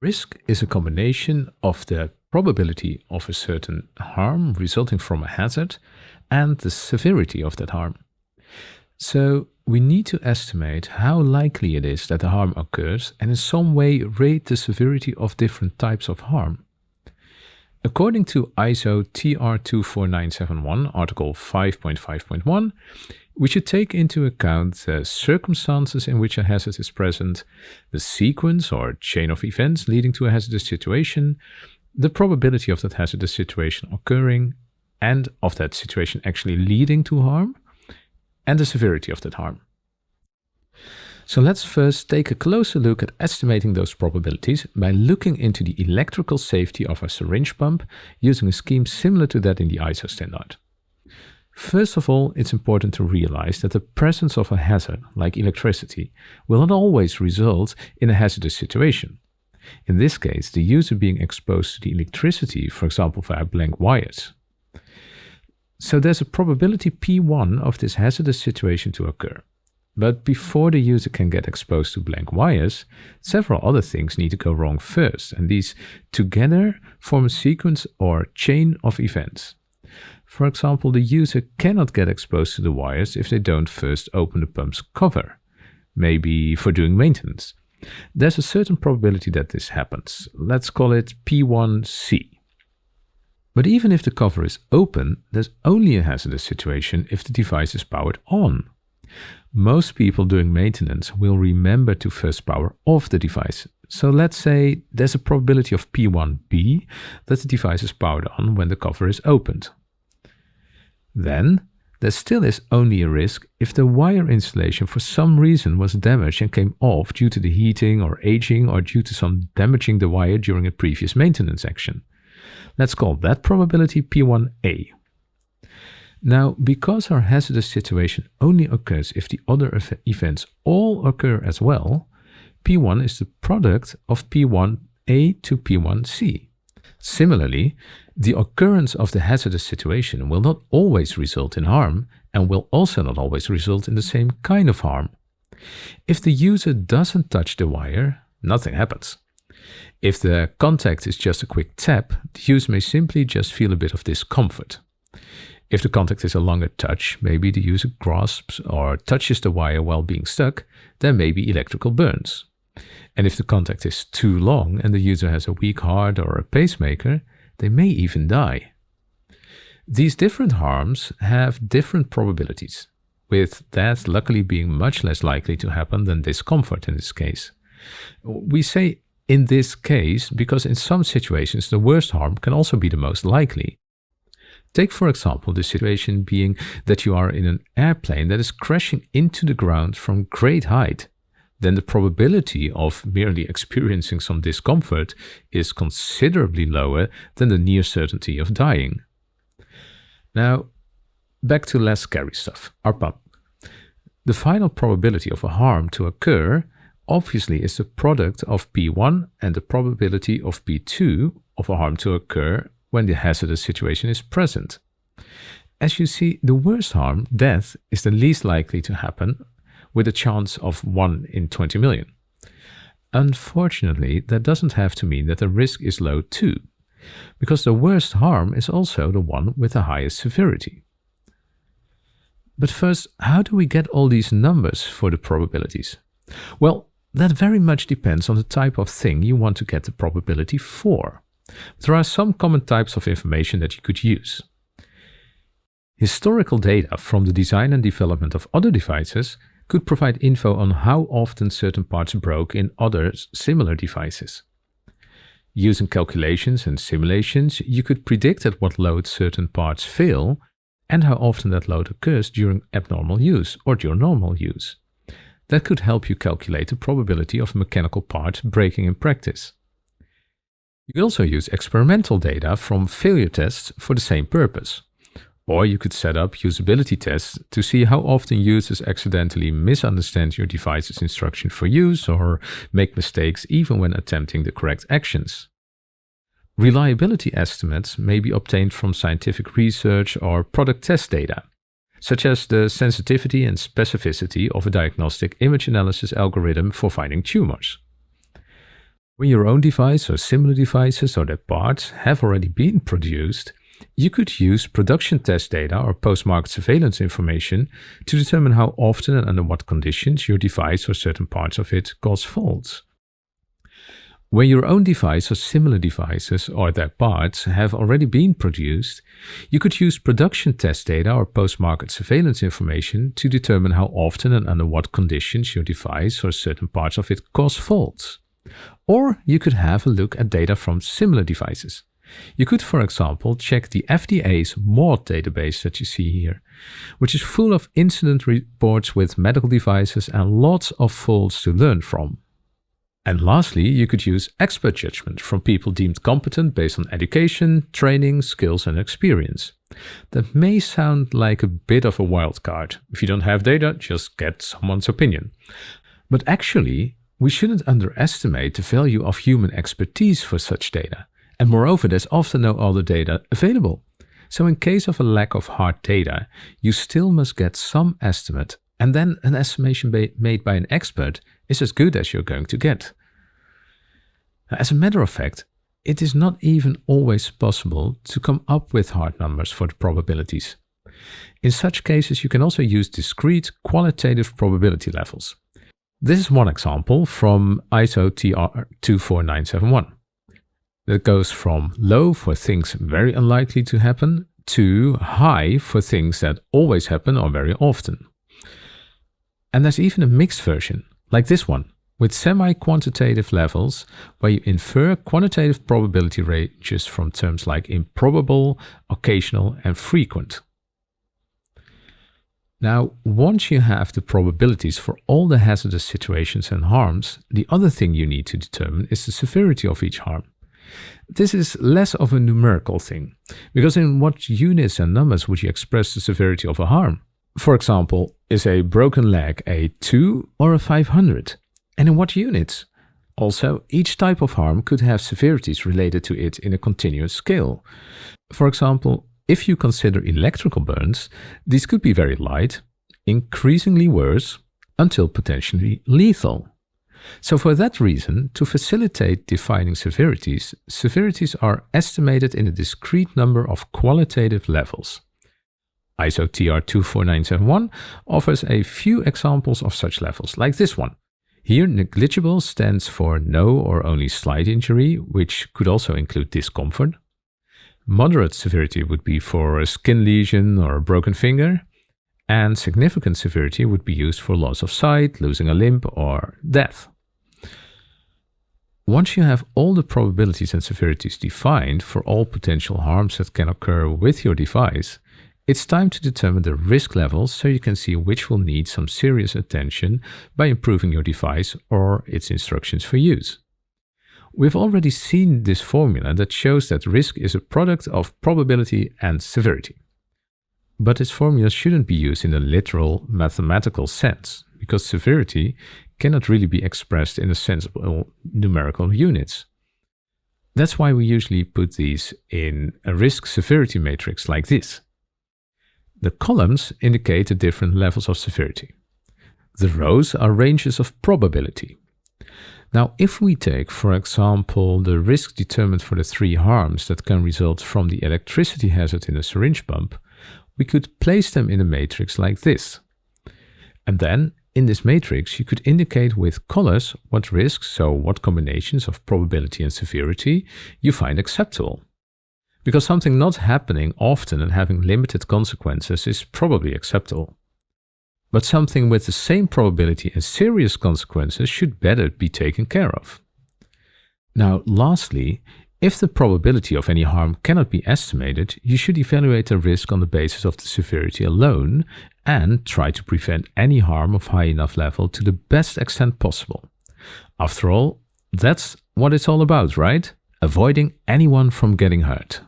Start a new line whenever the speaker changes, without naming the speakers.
Risk is a combination of the probability of a certain harm resulting from a hazard and the severity of that harm. So we need to estimate how likely it is that the harm occurs and in some way rate the severity of different types of harm. According to ISO TR 24971, Article 5.5.1, we should take into account the circumstances in which a hazard is present, the sequence or chain of events leading to a hazardous situation, the probability of that hazardous situation occurring and of that situation actually leading to harm, and the severity of that harm. So let's first take a closer look at estimating those probabilities by looking into the electrical safety of a syringe pump using a scheme similar to that in the ISO standard. First of all, it's important to realize that the presence of a hazard, like electricity, will not always result in a hazardous situation. In this case, the user being exposed to the electricity, for example via blank wires. So there's a probability P1 of this hazardous situation to occur. But before the user can get exposed to blank wires, several other things need to go wrong first, and these together form a sequence or chain of events. For example, the user cannot get exposed to the wires if they don't first open the pump's cover, maybe for doing maintenance. There's a certain probability that this happens. Let's call it P1C. But even if the cover is open, there's only a hazardous situation if the device is powered on. Most people doing maintenance will remember to first power off the device. So let's say there's a probability of P1B that the device is powered on when the cover is opened. Then, there still is only a risk if the wire installation for some reason was damaged and came off due to the heating or aging or due to some damaging the wire during a previous maintenance action. Let's call that probability P1A. Now, because our hazardous situation only occurs if the other events all occur as well, P1 is the product of P1A to P1C. Similarly, the occurrence of the hazardous situation will not always result in harm and will also not always result in the same kind of harm. If the user doesn't touch the wire, nothing happens. If the contact is just a quick tap, the user may simply just feel a bit of discomfort. If the contact is a longer touch, maybe the user grasps or touches the wire while being stuck, there may be electrical burns. And if the contact is too long and the user has a weak heart or a pacemaker, they may even die. These different harms have different probabilities, with that luckily being much less likely to happen than discomfort in this case. We say in this case because in some situations the worst harm can also be the most likely. Take for example the situation being that you are in an airplane that is crashing into the ground from great height. Then the probability of merely experiencing some discomfort is considerably lower than the near certainty of dying. Now, back to less scary stuff, our pump. The final probability of a harm to occur obviously is the product of P1 and the probability of P2 of a harm to occur when the hazardous situation is present. As you see, the worst harm, death, is the least likely to happen, with a chance of 1 in 20 million. Unfortunately, that doesn't have to mean that the risk is low too, because the worst harm is also the one with the highest severity. But first, how do we get all these numbers for the probabilities? Well, that very much depends on the type of thing you want to get the probability for. There are some common types of information that you could use. Historical data from the design and development of other devices could provide info on how often certain parts broke in other similar devices. Using calculations and simulations, you could predict at what load certain parts fail and how often that load occurs during abnormal use or during normal use. That could help you calculate the probability of a mechanical part breaking in practice. You could also use experimental data from failure tests for the same purpose. Or you could set up usability tests to see how often users accidentally misunderstand your device's instruction for use or make mistakes even when attempting the correct actions. Reliability estimates may be obtained from scientific research or product test data, such as the sensitivity and specificity of a diagnostic image analysis algorithm for finding tumors. When your own device or similar devices or their parts have already been produced, you could use production test data or post-market surveillance information to determine how often and under what conditions your device or certain parts of it cause faults. When your own device or similar devices or their parts have already been produced, you could use production test data or post-market surveillance information to determine how often and under what conditions your device or certain parts of it cause faults. Or you could have a look at data from similar devices. You could, for example, check the FDA's MAUDE database that you see here, which is full of incident reports with medical devices and lots of faults to learn from. And lastly, you could use expert judgment from people deemed competent based on education, training, skills, and experience. That may sound like a bit of a wild card. If you don't have data, just get someone's opinion. But actually, we shouldn't underestimate the value of human expertise for such data. And moreover, there's often no other data available. So in case of a lack of hard data, you still must get some estimate, and then an estimation made by an expert is as good as you're going to get. As a matter of fact, it is not even always possible to come up with hard numbers for the probabilities. In such cases, you can also use discrete qualitative probability levels. This is one example from ISO TR 24971. That goes from low for things very unlikely to happen to high for things that always happen or very often. And there's even a mixed version, like this one, with semi-quantitative levels where you infer quantitative probability ranges from terms like improbable, occasional, and frequent. Now, once you have the probabilities for all the hazardous situations and harms, the other thing you need to determine is the severity of each harm. This is less of a numerical thing, because in what units and numbers would you express the severity of a harm? For example, is a broken leg a 2 or a 500? And in what units? Also, each type of harm could have severities related to it in a continuous scale. For example, if you consider electrical burns, these could be very light, increasingly worse, until potentially lethal. So for that reason, to facilitate defining severities, severities are estimated in a discrete number of qualitative levels. ISO TR 24971 offers a few examples of such levels, like this one. Here, negligible stands for no or only slight injury, which could also include discomfort. Moderate severity would be for a skin lesion or a broken finger. And significant severity would be used for loss of sight, losing a limb, or death. Once you have all the probabilities and severities defined for all potential harms that can occur with your device, it's time to determine the risk levels so you can see which will need some serious attention by improving your device or its instructions for use. We've already seen this formula that shows that risk is a product of probability and severity. But this formula shouldn't be used in a literal mathematical sense, because severity cannot really be expressed in a sensible numerical units. That's why we usually put these in a risk-severity matrix like this. The columns indicate the different levels of severity. The rows are ranges of probability. Now, if we take, for example, the risk determined for the 3 harms that can result from the electricity hazard in a syringe pump, we could place them in a matrix like this. And then, in this matrix, you could indicate with colors what risks, so what combinations of probability and severity, you find acceptable. Because something not happening often and having limited consequences is probably acceptable. But something with the same probability and serious consequences should better be taken care of. Now, lastly, if the probability of any harm cannot be estimated, you should evaluate the risk on the basis of the severity alone and try to prevent any harm of high enough level to the best extent possible. After all, that's what it's all about, right? Avoiding anyone from getting hurt.